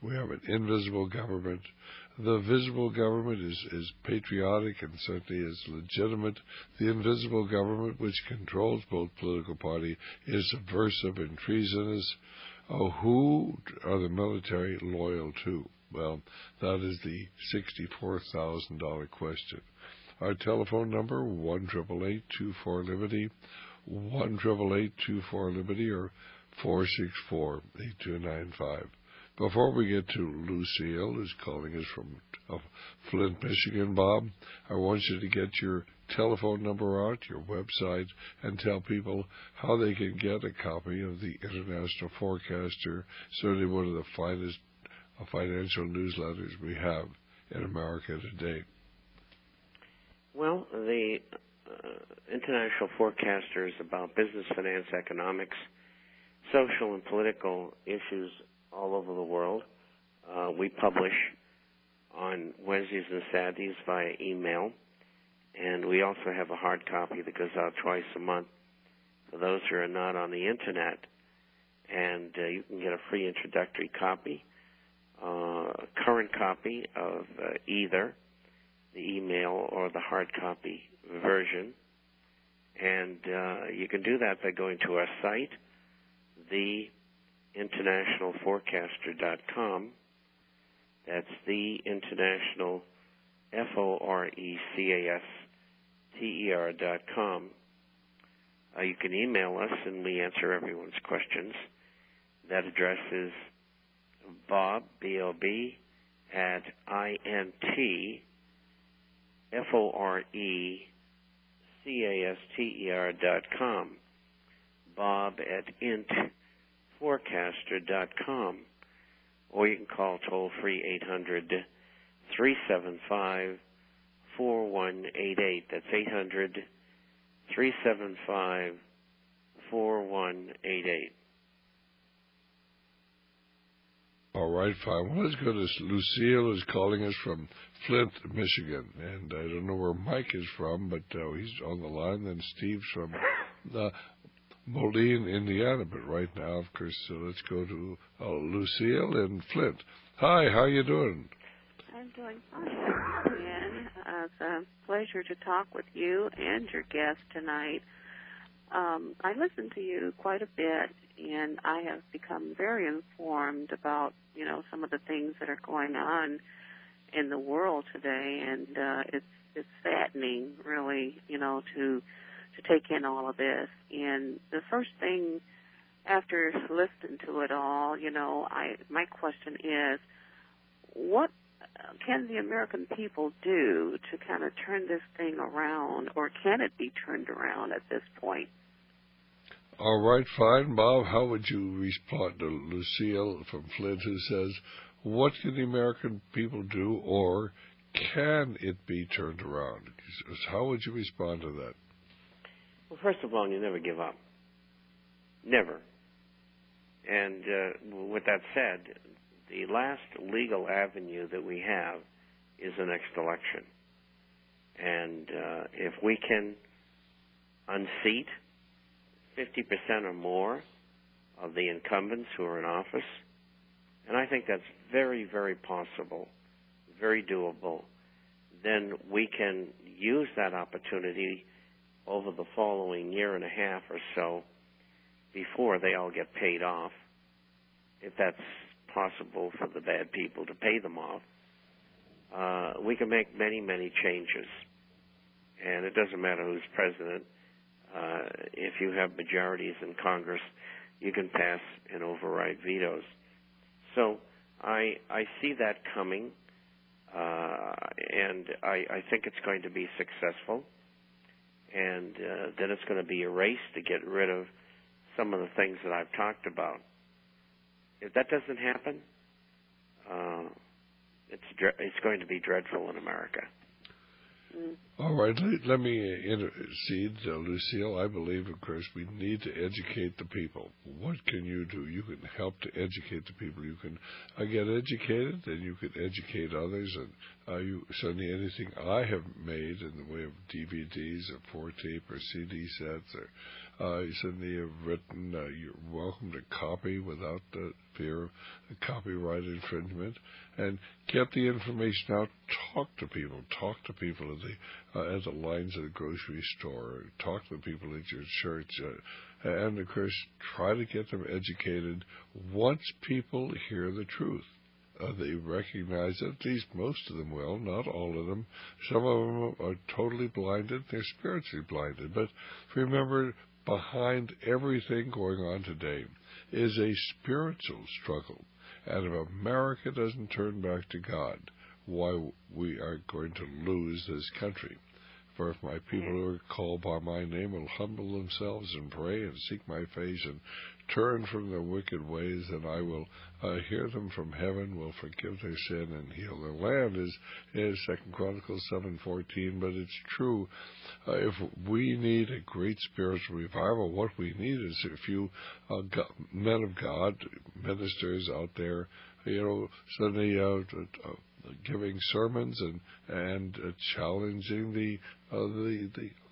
We have an invisible government. The visible government is patriotic and certainly is legitimate. The invisible government, which controls both political parties, is subversive and treasonous. Who are the military loyal to? Well, that is the $64,000 question. Our telephone number, 1-888-24-LIBERTY, 1-888-24-LIBERTY, or 464-8295. Before we get to Lucille, who's calling us from Flint, Michigan, Bob, I want you to get your telephone number out, your website, and tell people how they can get a copy of the International Forecaster, certainly one of the finest financial newsletters we have in America today. Well, the International Forecaster is about business, finance, economics, social and political issues all over the world. We publish on Wednesdays and Saturdays via email, and we also have a hard copy that goes out twice a month for those who are not on the Internet. And you can get a free introductory copy, a current copy of either the email or the hard copy version. And you can do that by going to our site, theinternationalforecaster.com. That's theinternational, FORECASTER.com. You can email us, and we answer everyone's questions. That address is Bob, B-O-B, at INTFORECASTER.com. Bob at intforecaster.com. Or you can call toll-free 800-375-4188. That's 800-375-4188. All right, fine. Well, let's go to Lucille, who's calling us from Flint, Michigan. And I don't know where Mike is from, but he's on the line. Then Steve's from Moline, Indiana. But right now, of course, let's go to Lucille in Flint. Hi, how you doing? I'm doing fine, and it's a pleasure to talk with you and your guest tonight. I listen to you quite a bit, and I have become very informed about, some of the things that are going on in the world today, and it's saddening, really, to take in all of this. And the first thing, after listening to it all, my question is, what can the American people do to kind of turn this thing around, or can it be turned around at this point? All right, fine. Bob, how would you respond to Lucille from Flint, who says, what can the American people do, or can it be turned around? How would you respond to that? Well, first of all, you never give up. Never. And with that said, the last legal avenue that we have is the next election. And if we can unseat 50% or more of the incumbents who are in office, and I think that's very, very possible, very doable, then we can use that opportunity over the following year and a half or so before they all get paid off, if that's possible for the bad people to pay them off. We can make many, many changes, and it doesn't matter who's president. If you have majorities in Congress, you can pass and override vetoes. So I see that coming, and I think it's going to be successful, and then it's going to be a race to get rid of some of the things that I've talked about. If that doesn't happen, it's going to be dreadful in America. All right, let me intercede, Lucille. I believe, of course, we need to educate the people. What can you do? You can help to educate the people. You can get educated, and you can educate others. And certainly anything I have made in the way of DVDs or 4-tape or CD sets or He said they have written, you're welcome to copy without the fear of copyright infringement, and get the information out. Talk to people at the lines at the grocery store. Talk to the people at your church, and of course, try to get them educated. Once people hear the truth, they recognize it. At least most of them will, not all of them. Some of them are totally blinded. They're spiritually blinded. But remember, behind everything going on today is a spiritual struggle. And if America doesn't turn back to God, why we are going to lose this country. For if my people who are called by my name will humble themselves and pray and seek my face and turn from their wicked ways, then I will hear them from heaven, will forgive their sin and heal their land, is 2 Chronicles 7:14. But it's true. If we need a great spiritual revival, what we need is a few men of God, ministers out there, suddenly giving sermons and challenging the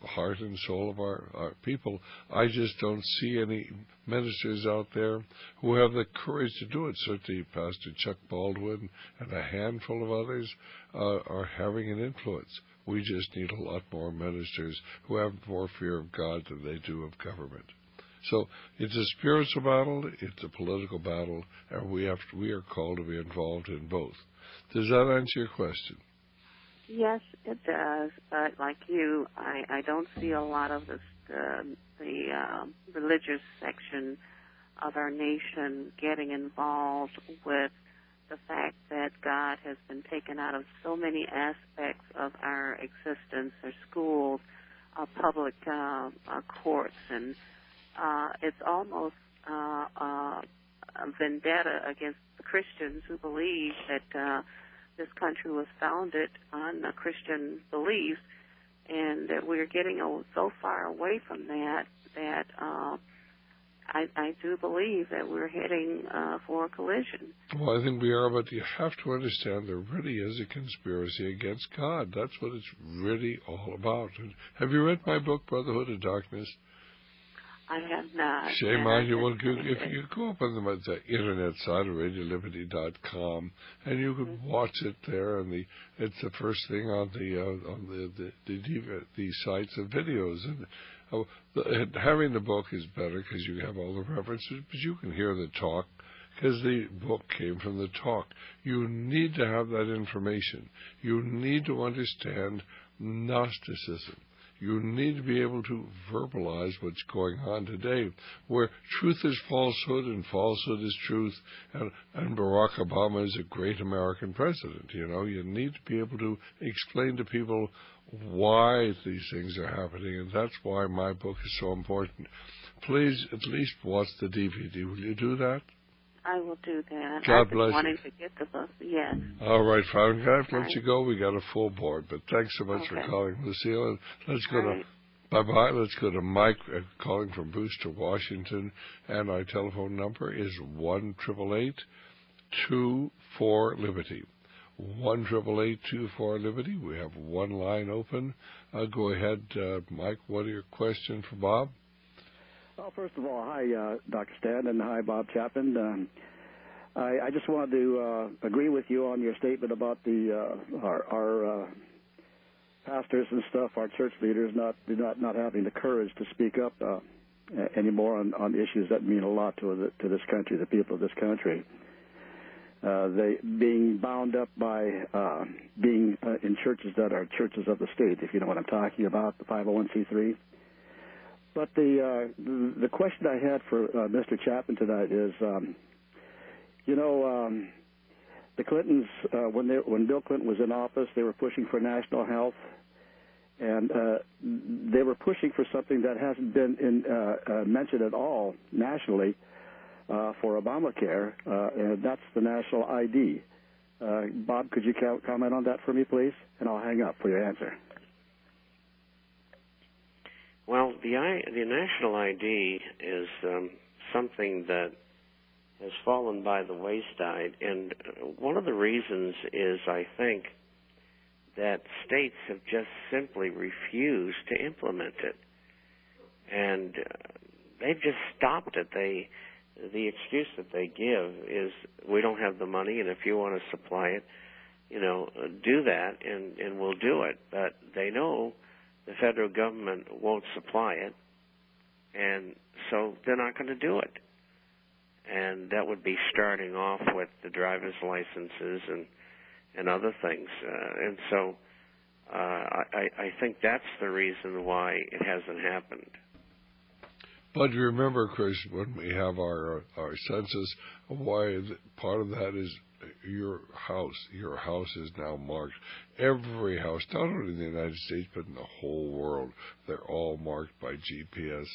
heart and soul of our people. I just don't see any ministers out there who have the courage to do it. Certainly Pastor Chuck Baldwin and a handful of others are having an influence. We just need a lot more ministers who have more fear of God than they do of government. So it's a spiritual battle, it's a political battle, and we are called to be involved in both. Does that answer your question? Yes, it does. But like you, I don't see a lot of the religious section of our nation getting involved with the fact that God has been taken out of so many aspects of our existence, our schools, our public courts, and it's almost a vendetta against the Christians who believe that this country was founded on Christian beliefs, and that we're getting so far away from that I do believe that we're heading for a collision. Well, I think we are, but you have to understand there really is a conspiracy against God. That's what it's really all about. And have you read my book, Brotherhood of Darkness? I have not. Shame on you. Well, if you go up on the internet site of RadioLiberty.com, and you can watch it there, and it's the first thing on the sites of videos. And having the book is better because you have all the references, but you can hear the talk because the book came from the talk. You need to have that information. You need to understand Gnosticism. You need to be able to verbalize what's going on today, where truth is falsehood and falsehood is truth, and Barack Obama is a great American president. You need to be able to explain to people why these things are happening, and that's why my book is so important. Please at least watch the DVD. Will you do that? I will do that. God bless you. Wanting to get the book, yes. All right, Father. I'm going to let you go. We got a full board, but thanks so much for calling, Lucille. And let's go to bye-bye. Let's go to Mike calling from Brewster, Washington, and our telephone number is 1-888-24-LIBERTY. 1-888-24-LIBERTY. We have one line open. Go ahead, Mike. What are your questions for Bob? Well, first of all, hi, Dr. Stan, and hi, Bob Chapman. I just wanted to agree with you on your statement about our pastors and stuff, our church leaders not having the courage to speak up anymore on issues that mean a lot to this country, the people of this country. They being bound up by being in churches that are churches of the state, if you know what I'm talking about, the 501c3. But the question I had for Mr. Chapman tonight is, the Clintons, when Bill Clinton was in office, they were pushing for national health, and they were pushing for something that hasn't been mentioned at all nationally for Obamacare, and that's the national ID. Bob, could you comment on that for me, please? And I'll hang up for your answer. Well, the national ID is something that has fallen by the wayside, and one of the reasons is, I think, that states have just simply refused to implement it. and they've just stopped it. The excuse that they give is, we don't have the money, and if you want to supply it, do that, and we'll do it. But they know the federal government won't supply it, and so they're not going to do it. And that would be starting off with the driver's licenses and other things. And so I think that's the reason why it hasn't happened. But remember, Chris, when we have our census, why part of that is your house. Your house is now marked. Every house, not only in the United States, but in the whole world, they're all marked by GPS.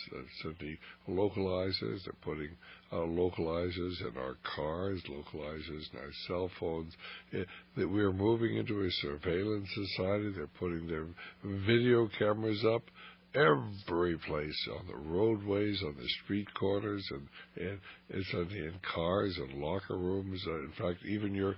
Certainly localizers. They're putting localizers in our cars, localizers in our cell phones. That we're moving into a surveillance society. They're putting their video cameras up every place, on the roadways, on the street corners, and it's in cars and locker rooms. In fact, even your